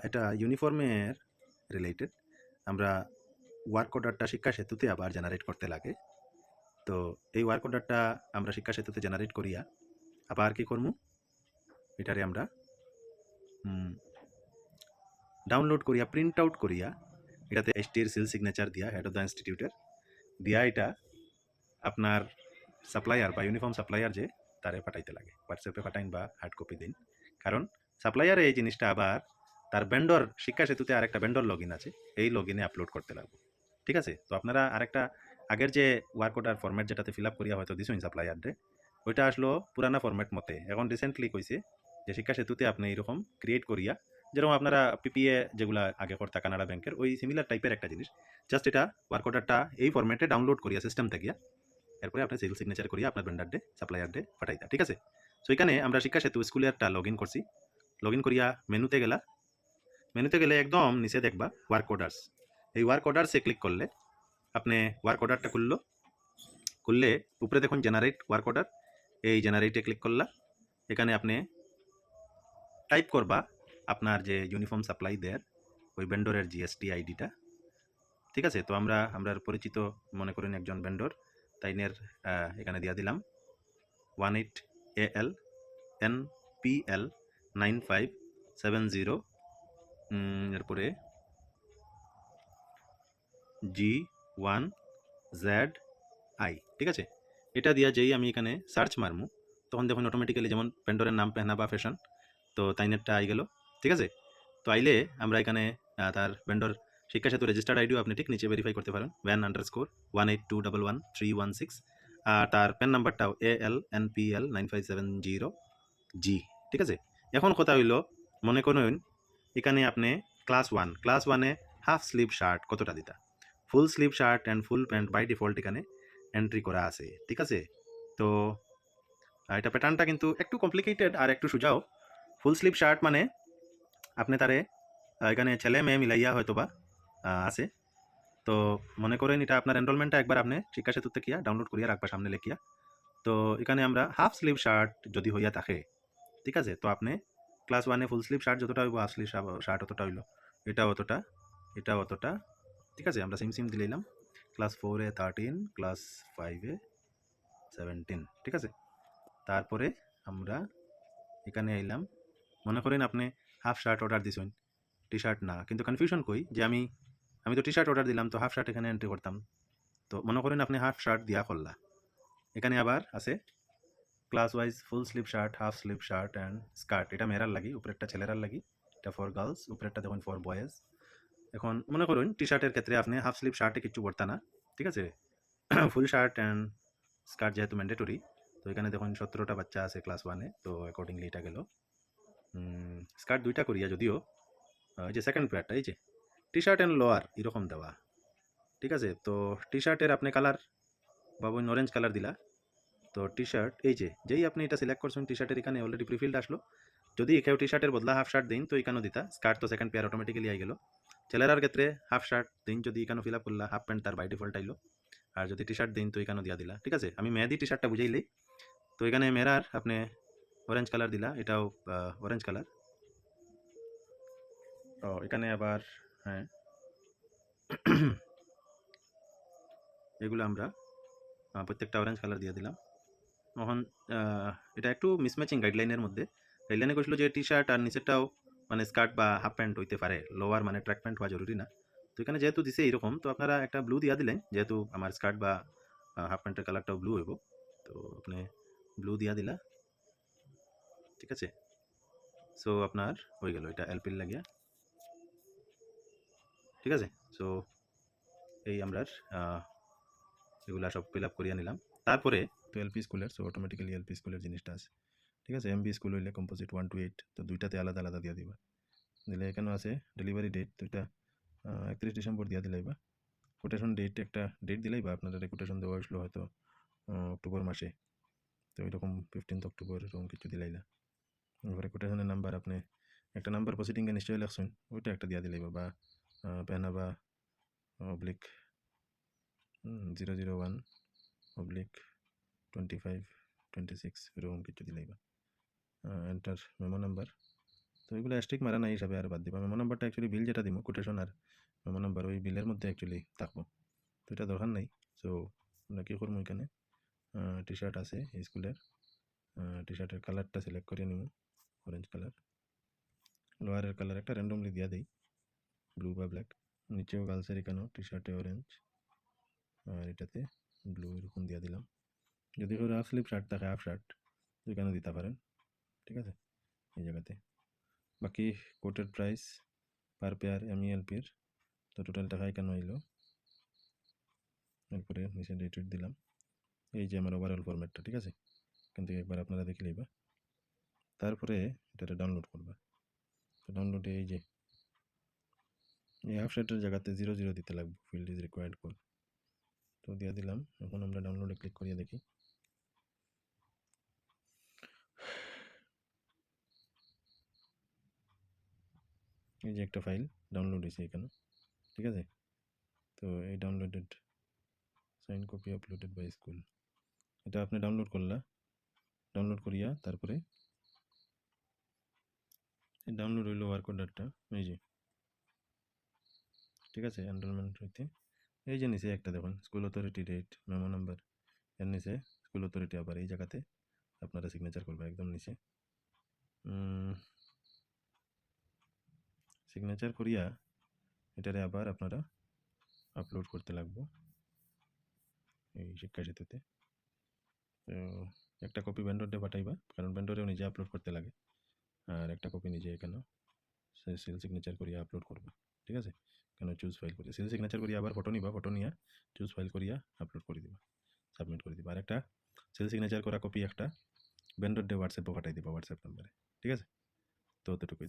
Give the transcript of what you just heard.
এটা ইউনিফর্মের রিলেটেড। আমরা ওয়ার্ক অর্ডারটা শিক্ষা সেতুতে আবার জেনারেট করতে লাগে। তো এই ওয়ার্ক অর্ডারটা আমরা শিক্ষা সেতুতে জেনারেট করিয়া আবার কি করবো, এটারে আমরা ডাউনলোড করিয়া প্রিন্ট আউট করিয়া এটাতে এসটির সিল সিগনেচার দিয়া হেড অফ দ্য ইনস্টিটিউটের দিয়া এটা আপনার সাপ্লায়ার বা ইউনিফর্ম সাপ্লায়ার যে তারে পাঠাইতে লাগে, হোয়াটসঅ্যাপে পাঠাইন বা হার্ড কপি দিন। কারণ সাপ্লায়ারে এই জিনিসটা আবার তার ভেন্ডর শিক্ষা সেতুতে আরেকটা ভেন্ডর লগ ইন আছে, এই লগ ইনে আপলোড করতে লাগবে। ঠিক আছে? তো আপনারা আরেকটা আগের যে ওয়ার্ক অর্ডার ফরম্যাট যেটাতে ফিল আপ করিয়া হয়তো দিছেন সাপ্লায়ারদের, ওইটা আসলো পুরানা ফরম্যাট মতে। এখন রিসেন্টলি কইছে যে শিক্ষা সেতুতে আপনি এরকম ক্রিয়েট করিয়া, যেরকম আপনারা পিপিএ যেগুলা আগে করতা কানাডা ব্যাংকের, ওই সিমিলার টাইপের একটা জিনিস, জাস্ট এটা ওয়ার্ক অর্ডারটা এই ফরম্যাটে ডাউনলোড করিয়া সিস্টেম থেকে, এরপরে আপনি সিল সিগনেচার করিয়া আপনার ভেন্ডার ডে সাপ্লায়ার ডে পাঠাইতা। ঠিক আছে? সো এখানে আমরা শিক্ষা সেতু স্কুলেরটা লগ ইন করছি। লগ ইন করিয়া মেনুতে গেলা, মেনুতে গেলে একদম নিচে দেখবা ওয়ার্ক অর্ডার্স। এই ওয়ার্ক অর্ডার্সে ক্লিক করলে আপনি ওয়ার্ক অর্ডারটা খুললে উপরে দেখুন জেনারেট ওয়ার্ক অর্ডার, এই জেনারেটে ক্লিক করলা। এখানে আপনি টাইপ করবা আপনার যে ইউনিফর্ম সাপ্লাই দেয়ার ওই ভেন্ডরের জিএসটি আইডিটা। ঠিক আছে? তো আমরা পরিচিত মনে করেন একজন ভেন্ডর, তাইনের এখানে দিয়া দিলাম 18AL NPL 9570, এরপরে G1ZI। ঠিক আছে? এটা দিয়া যেই আমি এখানে সার্চ মারমু, তখন দেখুন অটোমেটিক্যালি যেমন ভেন্ডরের নাম পেহনা বা ফ্যাশন, তো তাইনেরটা আই গেল। ঠিক আছে? তো আইলে আমরা এখানে তার ভেন্ডর শিক্ষা সেতু রেজিস্টার্ড আইডিও আপনি ঠিক নিচে ভেরিফাই করতে পারেন, van_182113116। আর তার পেন নাম্বারটাও ALNPL 9570G। ঠিক আছে? এখন কথা হইল, মনে করুন এখানে আপনি ক্লাস ওয়ানে হাফ স্লিভ শার্ট কতটা দিতা, full sleeve shirt and full pants by default এখানে এন্ট্রি করা আছে। ঠিক আছে? তো এটা প্যাটার্নটা কিন্তু একটু কমপ্লিকেটেড আর একটু সোজাও। ফুল স্লিভ শার্ট মানে আপনি তারে এখানে ছেলে মেয়ে মিলাইয়া হয়তো বা আছে। তো মনে করেন এটা আপনার এনরোলমেন্টটা একবার আপনি শিক্ষা সেতু থেকে ডাউনলোড করিয়া রাখবা সামনে লেখিয়া। তো এখানে আমরা হাফ স্লিভ শার্ট যদি হইয়া থাকে, ঠিক আছে, তো আপনি ক্লাস ওয়ানে ফুল স্লিভ শার্ট যতটা হইব হাফ স্লিভ শার্ট অতটা হইল, এটা অতটা, এটা অতটা। ঠিক আছে? আমরা সিম দিলাম। ক্লাস 4-এ 13, ক্লাস 5-এ 17। ঠিক আছে? তারপরে আমরা এখানে আইলাম, মনে করেন আপনি হাফ শার্ট অর্ডার দিছেন, টি শার্ট না। কিন্তু কনফিউশন কই যে আমি তো টি শার্ট অর্ডার দিলাম, তো হাফ শার্ট এখানে এন্ট্রি করতাম। তো মনে করেন আপনি হাফ শার্ট দিয়া করলা, এখানে আবার আছে class wise full sleeve shirt, half sleeve shirt and skirt. এটা মেয়েরার লাগি, উপরেরটা ছেলেরার লাগি, এটা ফর গার্লস, উপরেরটা দেখুন ফর বয়েজ। এখন মনে করুন টি শার্টের ক্ষেত্রে আপনি হাফ স্লিভ শার্টে কিছু পড়তা না। ঠিক আছে? ফুল শার্ট অ্যান্ড স্কার্ট যেহেতু ম্যান্ডেটরি, তো এখানে দেখুন 17টা বাচ্চা আছে ক্লাস ওয়ানে, তো অ্যাকর্ডিংলি এটা গেল। স্কার্ট 2টা করিয়া, যদিও এই যে সেকেন্ড পেয়ারটা, এই যে টি শার্ট অ্যান্ড লোয়ার এরকম দেওয়া। ঠিক আছে? তো টি শার্টের আপনি কালার বাবুন অরেঞ্জ কালার দিলা। তো টি শার্ট এই যে যেই আপনি এটা সিলেক্ট করছেন, টি শার্টের এখানে অলরেডি প্রিফিল্ড আসলো। যদি কেউ টি শার্টের বদলা হাফ শার্ট দিন, তো এখানেও দিতা। স্কার্ট তো সেকেন্ড পেয়ার অটোমেটিক্যালি আই গেল। ছেলেরার ক্ষেত্রে হাফ শার্ট দিন যদি এখানে ফিল আপ করলা, হাফ প্যান্ট তার বাই ডিফল্ট আইলো। আর যদি টি শার্ট দিন, তো এখানেও দিয়া দিলা। ঠিক আছে? আমি মেয়াদি টি শার্টটা বুঝাইলেই, তো এখানে মেয়েরার আপনি অরেঞ্জ কালার দিলা, এটাও অরেঞ্জ কালার। ও এখানে আবার হ্যাঁ এগুলো আমরা প্রত্যেকটা অরেঞ্জ কালার দিয়ে দিলাম। এখন এটা একটু মিসম্যাচিং গাইডলাইনের মধ্যে। গাইডলাইনে কইছিল যে টি শার্ট আর নিচেরটাও মানে স্কার্ট বা হাফ প্যান্ট হইতে পারে, লোয়ার মানে ট্র্যাক প্যান্ট হওয়া জরুরি না। তো এখানে যেহেতু দিছে এইরকম, তো আপনারা একটা ব্লু দিয়া দিলেন, যেহেতু আমার স্কার্ট বা হাফ প্যান্টের কালারটাও ব্লু হইব, তো আপনি ব্লু দিয়া দিলা। ঠিক আছে? সো আপনার হয়ে গেল এটা এলপির লাগিয়া। ঠিক আছে? সো এই আমরা এগুলা সব ফিল আপ করিয়া নিলাম। তারপরে তো এলপি স্কুলের, সো অটোমেটিক্যালি এলপি স্কুলের জিনিসটা আছে। ঠিক আছে? এমবি স্কুল হইলে কম্পোজিট 1 to 8, তো দুইটাতে আলাদা আলাদা দিয়া দিবা। দিলে এখানেও আছে ডেলিভারি ডেট, তো এটা 31 ডিসেম্বর দিয়া দিলাই বা কোটেশন ডেট একটা ডেট দিলাই বা আপনাদের কোটেশন দেওয়া হয়েছিল হয়তো অক্টোবর মাসে, তো এরকম 15 অক্টোবর এরকম কিছু দিলাই না। এবারে কোটেশনের নাম্বার আপনি একটা নাম্বার প্রসিডিংয়ে নিশ্চয়ই লেখছেন, ওইটা একটা দিয়া দিলাই বা পেনা বা অবলিক 001/25/26 এরকম কিছু দিলাই বা এন্টার মেমো নাম্বার, তো এগুলো স্ট্রিক মারা নাই হিসাবে আর বাদ দিব মেমো নাম্বারটা অ্যাকচুয়ালি বিল যেটা দিব কোটেশন আর মেমো নাম্বার ওই বিলের মধ্যে অ্যাকচুয়ালি থাকবো তো এটা দরকার নাই সো আমরা কী করবো এখানে টি শার্ট আছে স্কুলের টি শার্টের কালারটা সিলেক্ট করে নিব অরেঞ্জ কালার লোয়ারের কালার একটা র্যান্ডমলি দিয়া দিই ব্লু বা ব্ল্যাক নিচেও গার্লসের এখানেও টি শার্টে অরেঞ্জ আর এটাতে ব্লু এরকম দিয়ে দিলাম যদি কেউ হাফ স্লিভ শার্ট থাকে হাফ শার্ট এখানে দিতে পারেন ঠিক আছে এই জায়গাতে বাকি কোটের প্রাইস পার পেয়ার এমইএলপির তো টোটাল টাকা এখানে হইল এরপরে নিচে ডেট দিলাম এই যে আমার ওভারঅল ফরম্যাটটা ঠিক আছে এখান থেকে একবার আপনারা দেখে নিবা তারপরে এটাতে ডাউনলোড করবা তো ডাউনলোডে এই যে এই হাফ শার্টের জায়গাতে 00 দিতে লাগবে ফিল্ড ইজ রিকোয়ার্ড কোড তো দিয়ে দিলাম এখন আমরা ডাউনলোডে ক্লিক করিয়ে দেখি এই যে একটা ফাইল ডাউনলোড হয়েছে এখানে ঠিক আছে তো এই downloaded sign copy uploaded by school এটা আপনি ডাউনলোড করিয়া তারপরে ডাউনলোড হইলো ওয়ার্ক অর্ডারটা এই যে ঠিক আছে এনরোলমেন্ট হইতে এই যে নিচে একটা দেখুন school authority date memo number এর নিচে স্কুল অথরিটি আবার এই জায়গাতে আপনারা সিগনেচার করবেন একদম নিচে সিগনেচার করিয়া এটারে আবার আপনারা আপলোড করতে লাগবো এই শিক্ষা সেতুতে তো একটা কপি ভেন্ডরতে পাঠাইবা কারণ ভেন্ডরেও নিজে আপলোড করতে লাগে আর একটা কপি নিজে এখানেও সিল সিগনেচার করিয়া আপলোড করবা ঠিক আছে কেন চুজ ফাইল করিয়া সিল সিগনেচার করিয়া আবার ফটো নিবা ফটো নিয়া চুজ ফাইল করিয়া আপলোড করে দিবা সাবমিট করে দিবা আর একটা সিল সিগনেচার করা কপি একটা ভেন্ডর ডে হোয়াটসঅ্যাপে পাঠাই দিবা হোয়াটসঅ্যাপ নাম্বারে ঠিক আছে তো অতটুকুই